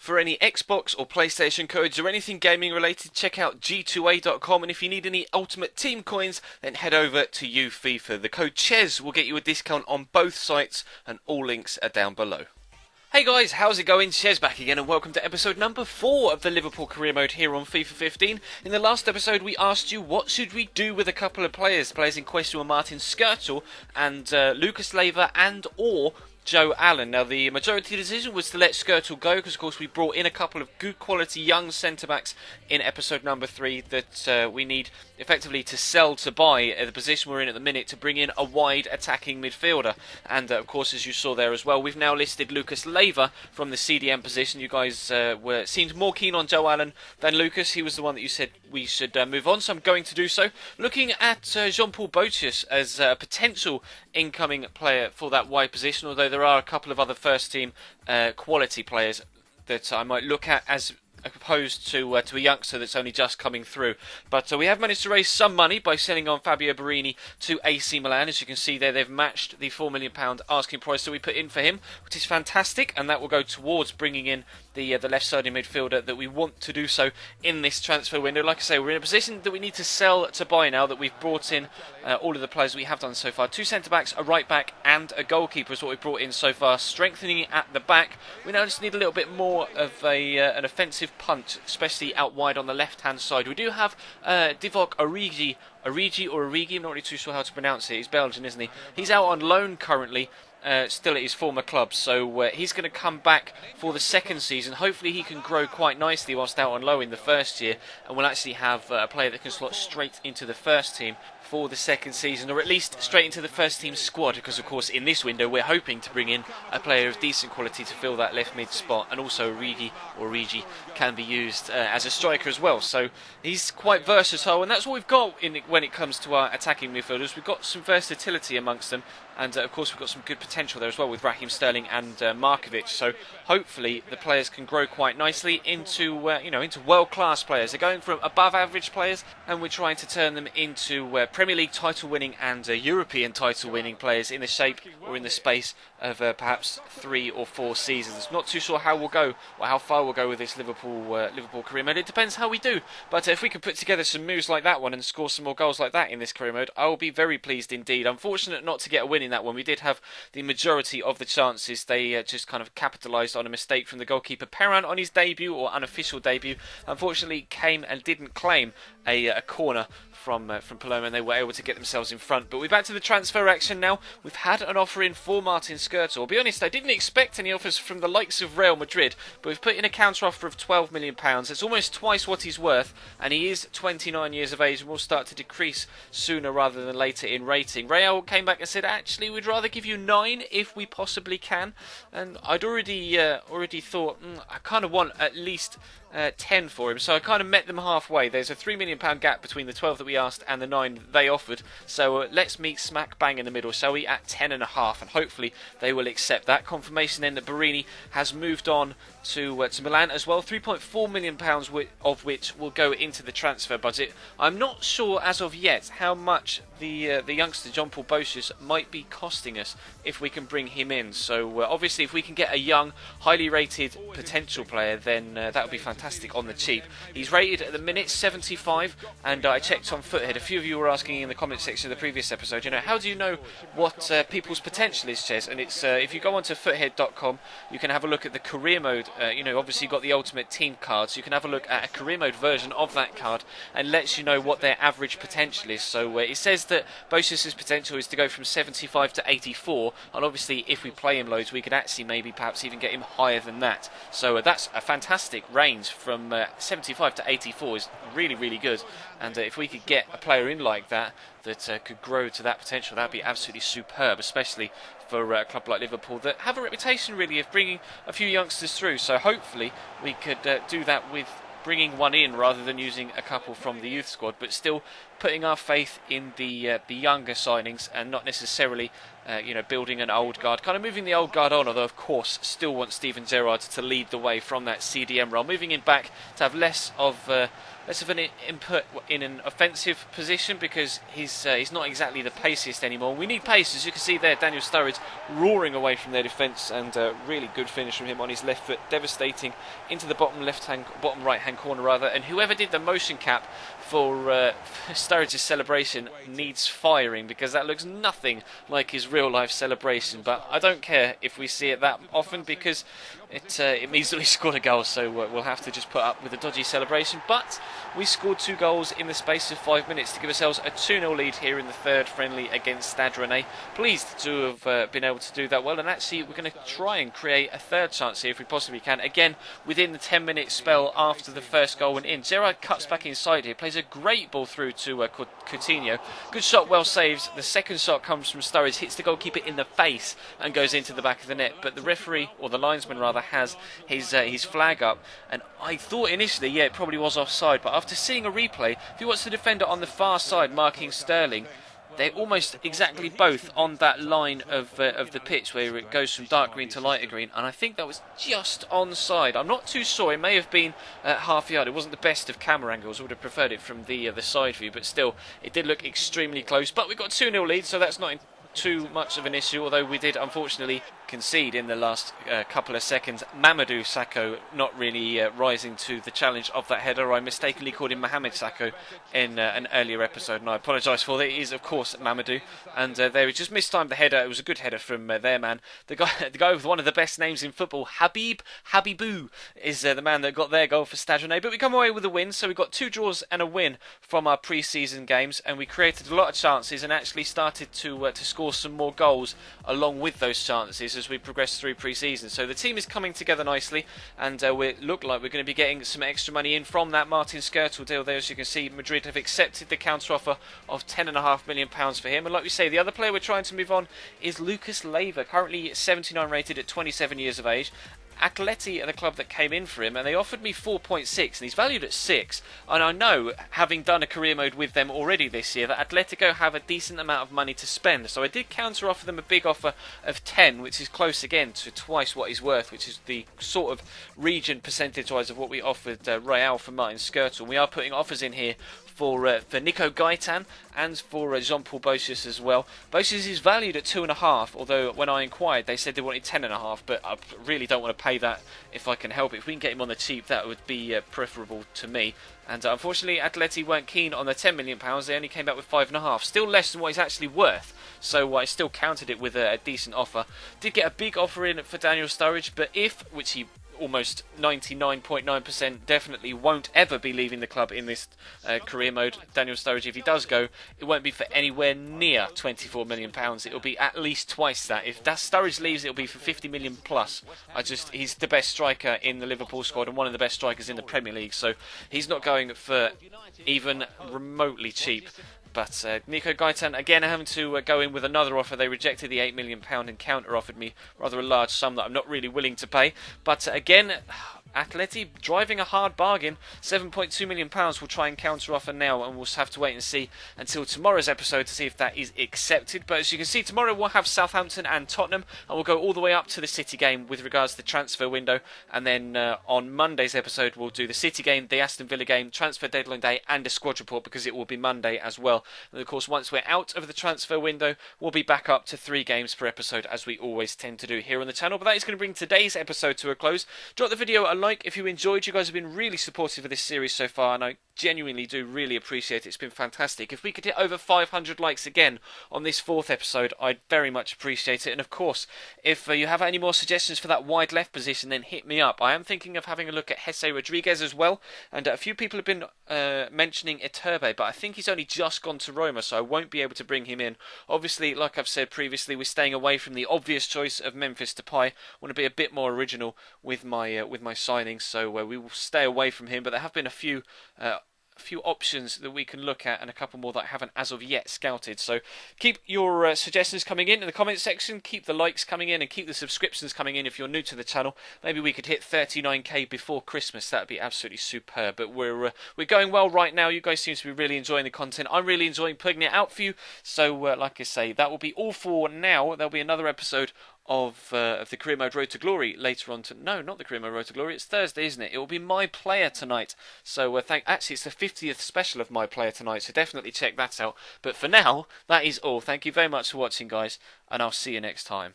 For any Xbox or PlayStation codes or anything gaming related, check out g2a.com, and if you need any Ultimate Team coins, then head over to FIFA. The code CHES will get you a discount on both sites, and all links are down below. Hey guys, how's it going? Chez back again, and welcome to episode number 4 of the Liverpool career mode here on FIFA 15. In the last episode we asked you what should we do with a couple of players. Players in question were Martin Skirtle and Lucas Leiva and or Joe Allen. Now the majority decision was to let Skirtle go because of course we brought in a couple of good quality young centre-backs in episode number 3 that we need effectively to sell to buy the position we're in at the minute to bring in a wide attacking midfielder. And of course, as you saw there as well, we've now listed Lucas Leiva from the CDM position. You guys seemed more keen on Joe Allen than Lucas. He was the one that you said we should move on, so I'm going to do so. Looking at Jean-Paul Botius as a potential incoming player for that wide position, although there are a couple of other first team quality players that I might look at as opposed to a youngster that's only just coming through. But we have managed to raise some money by selling on Fabio Borini to AC Milan. As you can see there, they've matched the £4 million asking price that we put in for him, which is fantastic, and that will go towards bringing in the left-sided midfielder that we want to do so in this transfer window. Like I say, we're in a position that we need to sell to buy now that we've brought in all of the players we have done so far. 2 centre-backs, a right-back and a goalkeeper is what we've brought in so far. Strengthening at the back, we now just need a little bit more of an offensive punch, especially out wide on the left-hand side. We do have Divock Origi, I'm not really too sure how to pronounce it. He's Belgian, isn't he? He's out on loan currently, still at his former club, so he's going to come back for the second season. Hopefully he can grow quite nicely whilst out on loan in the first year, and we'll actually have a player that can slot straight into the first team for the second season, or at least straight into the first team squad, because of course in this window we're hoping to bring in a player of decent quality to fill that left mid spot, and also Origi can be used as a striker as well, so he's quite versatile, and that's what we've got when it comes to our attacking midfielders. We've got some versatility amongst them, and of course we've got some good potential there as well with Raheem Sterling and Markovic, so hopefully the players can grow quite nicely into into world-class players. They're going from above average players, and we're trying to turn them into Premier League title winning and European title winning players in the shape or in the space of perhaps 3 or 4 seasons. Not too sure how we'll go or how far we'll go with this Liverpool career mode. It depends how we do, but if we can put together some moves like that one and score some more goals like that in this career mode, I will be very pleased indeed. Unfortunate not to get a win in that one. We did have the majority of the chances. They just kind of capitalised on a mistake from the goalkeeper Perrin on his debut or unofficial debut. Unfortunately came and didn't claim a corner from Paloma, and they were able to get themselves in front. But we're back to the transfer action now. We've had an offer in for Martin Skirtle. I'll be honest, I didn't expect any offers from the likes of Real Madrid, but we've put in a counter offer of £12 million. It's almost twice what he's worth, and he is 29 years of age and will start to decrease sooner rather than later in rating. Real came back and said, actually, we'd rather give you 9 if we possibly can. And I'd already thought, I kind of want at least 10 for him, so I kind of met them halfway. There's a £3 million gap between the 12 that we asked and the 9 they offered, so let's meet smack bang in the middle, shall we, at 10.5, and hopefully they will accept that. Confirmation then that Borini has moved on to Milan as well. £3.4 million of which will go into the transfer budget. I'm not sure as of yet how much the youngster Jean-Paul Botius might be costing us if we can bring him in, so obviously if we can get a young, highly rated potential player, then that would be fantastic on the cheap. He's rated at the minute 75, and I checked on Foothead. A few of you were asking in the comment section of the previous episode, how do you know what people's potential is, Ches? And it's if you go onto foothead.com, you can have a look at the career mode. Obviously you've got the Ultimate Team card, so you can have a look at a career mode version of that card, and lets you know what their average potential is. So it says that Botius' potential is to go from 75 to 84, and obviously if we play him loads we could actually maybe perhaps even get him higher than that. So that's a fantastic range from 75 to 84 is really, really good, and if we could get a player in like that could grow to that potential, that'd be absolutely superb, especially for a club like Liverpool that have a reputation really of bringing a few youngsters through. So hopefully we could do that with bringing one in rather than using a couple from the youth squad, but still putting our faith in the younger signings and not necessarily building an old guard, kind of moving the old guard on, although of course still want Steven Gerrard to lead the way from that CDM role, moving him back to have less of an input in an offensive position, because he's not exactly the paciest anymore. We need pace, as you can see there. Daniel Sturridge roaring away from their defence, and really good finish from him on his left foot, devastating into the bottom right hand corner rather. And whoever did the motion cap for Sturridge's celebration needs firing, because that looks nothing like his real life celebration. But I don't care if we see it that often, because it means that we scored a goal, so we'll have to just put up with a dodgy celebration. But we scored 2 goals in the space of 5 minutes to give ourselves a 2-0 lead here in the third friendly against Stade Rennais. Pleased to have been able to do that well, and actually we're going to try and create a third chance here if we possibly can. Again, within the 10-minute spell after the first goal went in, Gerrard cuts back inside here, plays a great ball through to Coutinho. Good shot, well saved. The second shot comes from Sturridge, hits the goalkeeper in the face and goes into the back of the net. But the referee, or the linesman rather, has his flag up, and I thought initially, it probably was offside, but after seeing a replay, if you watch the defender on the far side marking Sterling, they're almost exactly both on that line of the pitch where it goes from dark green to lighter green, and I think that was just onside. I'm not too sure. It may have been half yard. It wasn't the best of camera angles. I would have preferred it from the side view, but still, it did look extremely close. But we got 2-0 lead, so that's not too much of an issue, although we did unfortunately concede in the last couple of seconds. Mamadou Sakho not really rising to the challenge of that header. I mistakenly called him Mohamed Sakho in an earlier episode, and I apologise for that. It is of course Mamadou, and there he just mistimed the header. It was a good header from their man, the guy with one of the best names in football. Habibou is the man that got their goal for Stade Rennais. But we come away with a win, so we got 2 draws and a win from our pre-season games, and we created a lot of chances and actually started to score some more goals along with those chances as we progress through pre-season. So the team is coming together nicely, and we look like we're going to be getting some extra money in from that Martin Skrtel deal there. As you can see, Madrid have accepted the counter offer of £10.5 million for him, and like we say, the other player we're trying to move on is Lucas Leiva, currently 79 rated at 27 years of age. Atleti are the club that came in for him, and they offered me 4.6, and he's valued at 6. And I know, having done a career mode with them already this year, that Atletico have a decent amount of money to spend. So I did counter offer them a big offer of 10, which is close again to twice what he's worth, which is the sort of region percentage-wise of what we offered Real for Martin Skrtel. We are putting offers in here for Nico Gaitan and for Jean-Paul Bocius as well. Bocius is valued at 2.5, although when I inquired they said they wanted 10.5, but I really don't want to pay that if I can help it. If we can get him on the cheap, that would be preferable to me. And unfortunately Atleti weren't keen on the £10 million, they only came back with 5.5, still less than what he's actually worth, so I still countered it with a decent offer. Did get a big offer in for Daniel Sturridge, but which he almost 99.9% definitely won't ever be leaving the club in this career mode. Daniel Sturridge, if he does go, it won't be for anywhere near £24 million. It'll be at least twice that. If that Sturridge leaves, it'll be for 50 million plus. He's the best striker in the Liverpool squad and one of the best strikers in the Premier League, so he's not going for even remotely cheap. But Nico Gaitan, again, having to go in with another offer. They rejected the £8 million and counter-offered me rather a large sum that I'm not really willing to pay. But again, Atleti driving a hard bargain. £7.2 million. We'll try and counter-offer now, and we'll have to wait and see until tomorrow's episode to see if that is accepted. But as you can see, tomorrow we'll have Southampton and Tottenham, and we'll go all the way up to the City game with regards to the transfer window. And then on Monday's episode, we'll do the City game, the Aston Villa game, transfer deadline day, and a squad report, because it will be Monday as well. And of course, once we're out of the transfer window, we'll be back up to 3 games per episode, as we always tend to do here on the channel. But that is going to bring today's episode to a close. Drop the video a like if you enjoyed. You guys have been really supportive of this series so far, and I genuinely do really appreciate it. It's been fantastic. If we could hit over 500 likes again on this 4th episode, I'd very much appreciate it. And of course, if you have any more suggestions for that wide left position, then hit me up. I am thinking of having a look at Jesse Rodriguez as well, and a few people have been mentioning Iturbe, but I think he's only just gone to Roma, so I won't be able to bring him in. Obviously, like I've said previously, we're staying away from the obvious choice of Memphis Depay. I want to be a bit more original with my signings, so we will stay away from him. But there have been a few a few options that we can look at, and a couple more that I haven't as of yet scouted. So keep your suggestions coming in the comment section, keep the likes coming in, and keep the subscriptions coming in if you're new to the channel. Maybe we could hit 39k before Christmas. That'd be absolutely superb. But we're going well right now. You guys seem to be really enjoying the content. I'm really enjoying putting it out for you. So like I say, that will be all for now. There'll be another episode of the Career Mode Road to Glory later on. No, not the Career Mode Road to Glory. It's Thursday, isn't it? It will be My Player tonight. So actually, it's the 50th special of My Player tonight. So definitely check that out. But for now, that is all. Thank you very much for watching, guys, and I'll see you next time.